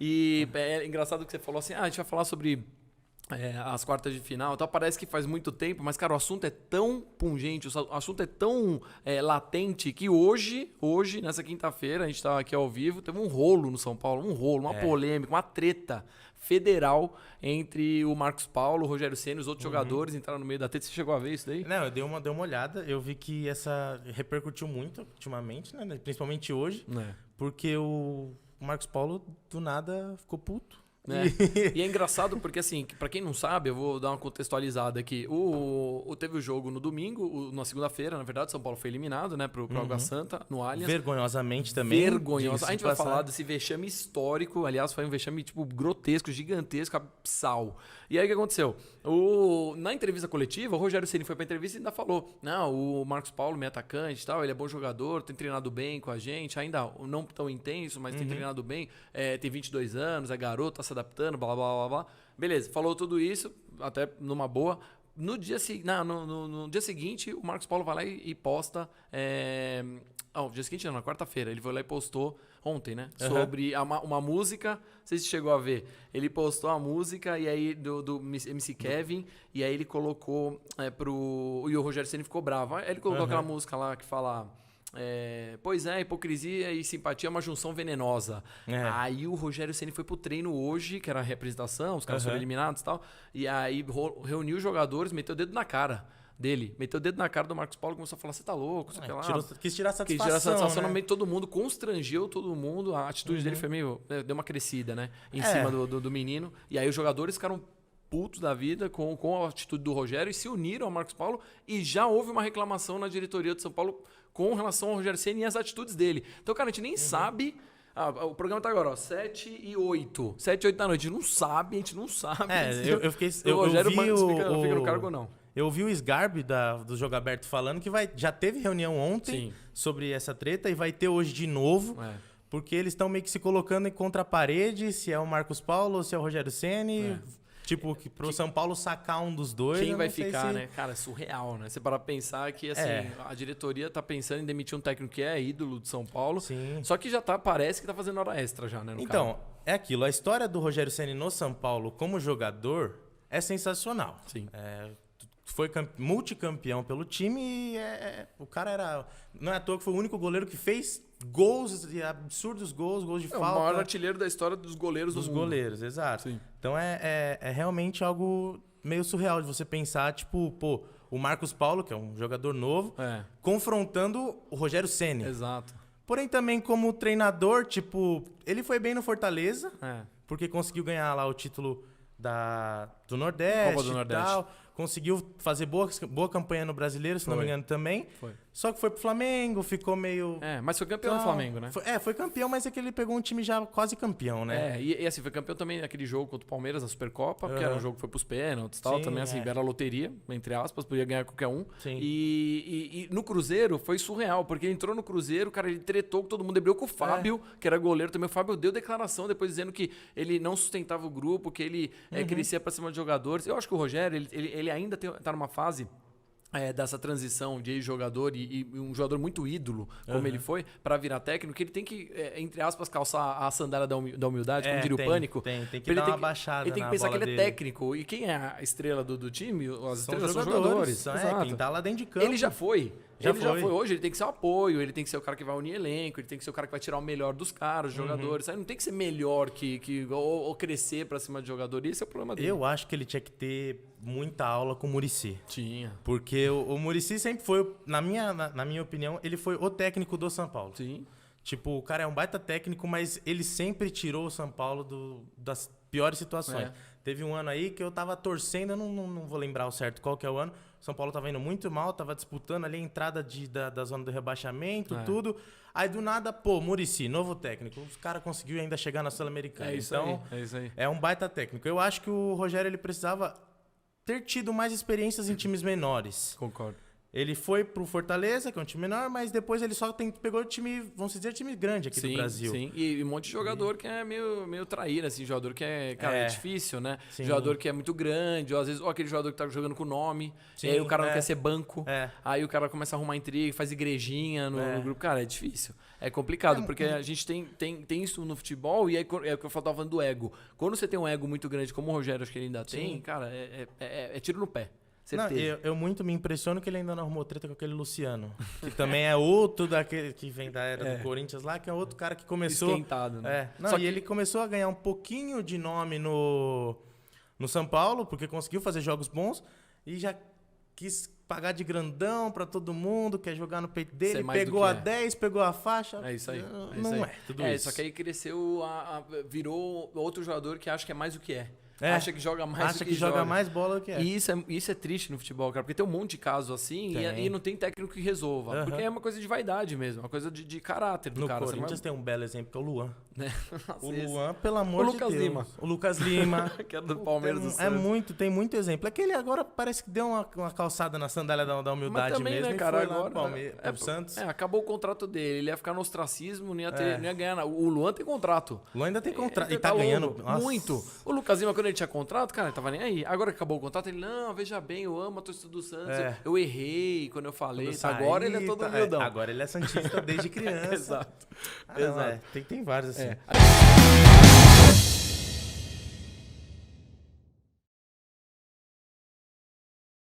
E é engraçado que você falou assim, a gente vai falar sobre as quartas de final, então parece que faz muito tempo, mas, cara, o assunto é tão pungente, o assunto é tão latente, que hoje, nessa quinta-feira, a gente tá aqui ao vivo, teve um rolo no São Paulo, uma polêmica, uma treta federal entre o Marcos Paulo, o Rogério Ceni e os outros jogadores entraram no meio da treta. Você chegou a ver isso daí? Não, eu dei uma olhada, eu vi que essa repercutiu muito ultimamente, né? Principalmente hoje, porque o Marcos Paulo, do nada, ficou puto. E é engraçado porque, assim, pra quem não sabe, eu vou dar uma contextualizada aqui. Teve o jogo no domingo, na segunda-feira, na verdade, São Paulo foi eliminado, né, pro Água Santa, no Allianz. Vergonhosamente também. Vergonhoso. A gente vai falar desse vexame histórico, aliás, foi um vexame, tipo, grotesco, gigantesco, abissal. E aí, o que aconteceu? Na entrevista coletiva, o Rogério Ceni foi pra entrevista e ainda falou, não, o Marcos Paulo, meu atacante e tal, ele é bom jogador, tem treinado bem com a gente, ainda não tão intenso, mas tem treinado bem, tem 22 anos, é garoto, tá se adaptando, blá, blá, blá, blá. Beleza, falou tudo isso, até numa boa. No dia seguinte, o Marcos Paulo vai lá e posta... no dia seguinte não, na quarta-feira, ele foi lá e postou ontem, né? Sobre uma música, não sei se chegou a ver. Ele postou a música e aí do MC Kevin, e aí ele colocou e o Rogério Ceni ficou bravo. Aí ele colocou aquela música lá que fala... pois é, hipocrisia e simpatia é uma junção venenosa. Aí o Rogério Ceni foi pro treino hoje, que era a representação, os caras foram eliminados e tal, e aí reuniu os jogadores, meteu o dedo na cara dele, meteu o dedo na cara do Marcos Paulo e começou a falar, você tá louco, sei lá. Quis tirar satisfação, no meio de todo mundo, constrangeu todo mundo, a atitude dele foi meio, deu uma crescida, né, em cima do menino, e aí os jogadores ficaram putos da vida com a atitude do Rogério e se uniram ao Marcos Paulo, e já houve uma reclamação na diretoria do São Paulo com relação ao Rogério Ceni e as atitudes dele. Então, cara, a gente nem sabe... o programa tá agora, ó, 7 e 8. 7 e 8 da noite. A gente não sabe. Eu fiquei... o Rogério fica no cargo ou não. Eu ouvi o Sgarbi do Jogo Aberto falando que já teve reunião ontem sobre essa treta e vai ter hoje de novo. Porque eles estão meio que se colocando contra a parede, se é o Marcos Paulo ou se é o Rogério Ceni... Tipo, que pro São Paulo sacar um dos dois... Quem vai ficar, né? Cara, é surreal, né? Você para pensar que, assim, a diretoria tá pensando em demitir um técnico que é ídolo de São Paulo. Sim. Só que já parece que tá fazendo hora extra já, né? Então, é aquilo. A história do Rogério Ceni no São Paulo como jogador é sensacional. Sim. Foi multicampeão pelo time e o cara era... Não é à toa que foi o único goleiro que fez gols, absurdos gols de falta. O maior artilheiro da história dos goleiros do mundo. Dos goleiros, exato. Sim. Então é realmente algo meio surreal de você pensar, tipo, pô, o Marcos Paulo, que é um jogador novo, confrontando o Rogério Ceni. Exato. Porém, também como treinador, tipo, ele foi bem no Fortaleza, porque conseguiu ganhar lá o título do Nordeste, Copa do Nordeste. E tal. Conseguiu fazer boa campanha no Brasileiro, se não me engano, também. Foi. Só que foi pro Flamengo, ficou meio... mas foi campeão do Flamengo, né? Foi campeão, mas é que ele pegou um time já quase campeão, né? E assim, foi campeão também naquele jogo contra o Palmeiras, na Supercopa, que era um jogo que foi pros pênaltis e tal. Também, assim, era loteria, entre aspas, podia ganhar qualquer um. Sim. E no Cruzeiro foi surreal, porque ele entrou no Cruzeiro, cara, ele tretou com todo mundo, debrou com o Fábio, que era goleiro também. O Fábio deu declaração depois dizendo que ele não sustentava o grupo, que ele crescia pra cima de jogadores. Eu acho que o Rogério, ele ainda tá numa fase dessa transição de jogador e um jogador muito ídolo, como ele foi, para virar técnico, que ele tem que, entre aspas, calçar a sandália da humildade, como diria o Pânico. Tem que dar uma baixada. Ele tem que pensar que ele é técnico. E quem é a estrela do time? As estrelas são jogadores. Quem tá lá dentro de campo. Ele já foi. Já foi hoje, ele tem que ser o apoio, ele tem que ser o cara que vai unir elenco, ele tem que ser o cara que vai tirar o melhor dos caras, dos jogadores. Aí não tem que ser melhor ou crescer pra cima de jogador. Esse é o problema dele. Eu acho que ele tinha que ter muita aula com o Muricy. Tinha. Porque o Muricy sempre foi, na minha opinião, ele foi o técnico do São Paulo. Sim. Tipo, o cara é um baita técnico, mas ele sempre tirou o São Paulo das piores situações. Teve um ano aí que eu tava torcendo, eu não vou lembrar o certo qual que é o ano. São Paulo tava indo muito mal, tava disputando ali a entrada da zona do rebaixamento, tudo. Aí do nada, Muricy, novo técnico. Os caras conseguiu ainda chegar na Sul-Americana. É isso aí. É um baita técnico. Eu acho que o Rogério ele precisava ter tido mais experiências em times menores. Concordo. Ele foi pro Fortaleza, que é um time menor, mas depois ele só pegou time, vamos dizer, time grande aqui do Brasil. Sim, e um monte de jogador que é meio traíra, assim, jogador que é difícil, né? Sim. Jogador que é muito grande, ou às vezes, ou aquele jogador que tá jogando com nome, Sim, e aí o cara não quer ser banco, É. aí o cara começa a arrumar intriga, faz igrejinha no grupo. Cara, é difícil. É complicado, porque a gente tem isso no futebol, e aí é o que eu tava falando do ego. Quando você tem um ego muito grande, como o Rogério, acho que ele ainda tem, cara, é tiro no pé. Não, Certeza. eu muito me impressiono que ele ainda não arrumou treta com aquele Luciano. Que também é outro daquele que vem da era do Corinthians lá, que é outro cara que começou. Esquentado, né? Não, Só e ele começou a ganhar um pouquinho de nome no São Paulo, porque conseguiu fazer jogos bons e já quis pagar de grandão pra todo mundo, quer jogar no peito dele, pegou a 10, pegou a faixa. É isso aí. Não é tudo isso. Só que aí cresceu, virou outro jogador que acha que é mais do que é. É. Acha que joga mais Acha do que joga mais bola do que é. E isso é triste no futebol, cara, porque tem um monte de casos assim e não tem técnico que resolva. Aham. Porque é uma coisa de vaidade mesmo, uma coisa de caráter do No cara. Corinthians tem um belo exemplo, que é o Luan. Né? O Luan, pelo amor de Lucas Deus. Lima. O Lucas Lima. Que é do Palmeiras do É muito, tem muito exemplo. É que ele agora parece que deu uma calçada na sandália da humildade Mas também, mesmo, né, e cara, foi lá agora pro Palmeiras, pro Santos. acabou o contrato dele, ele ia ficar no ostracismo, não ia ganhar nada. O Luan tem contrato. O Luan ainda tem contrato. Ele E tá ganhando. louco, Nossa. muito. O Lucas Lima, quando ele tinha contrato, cara, ele tava nem aí. Agora que acabou o contrato, ele, não, veja bem, eu amo a torcida do Santos. Eu errei quando eu falei. Quando saí, Agora ele é todo humildão. Agora ele é santista desde criança. Exato. Não, Exato. tem vários assim. É.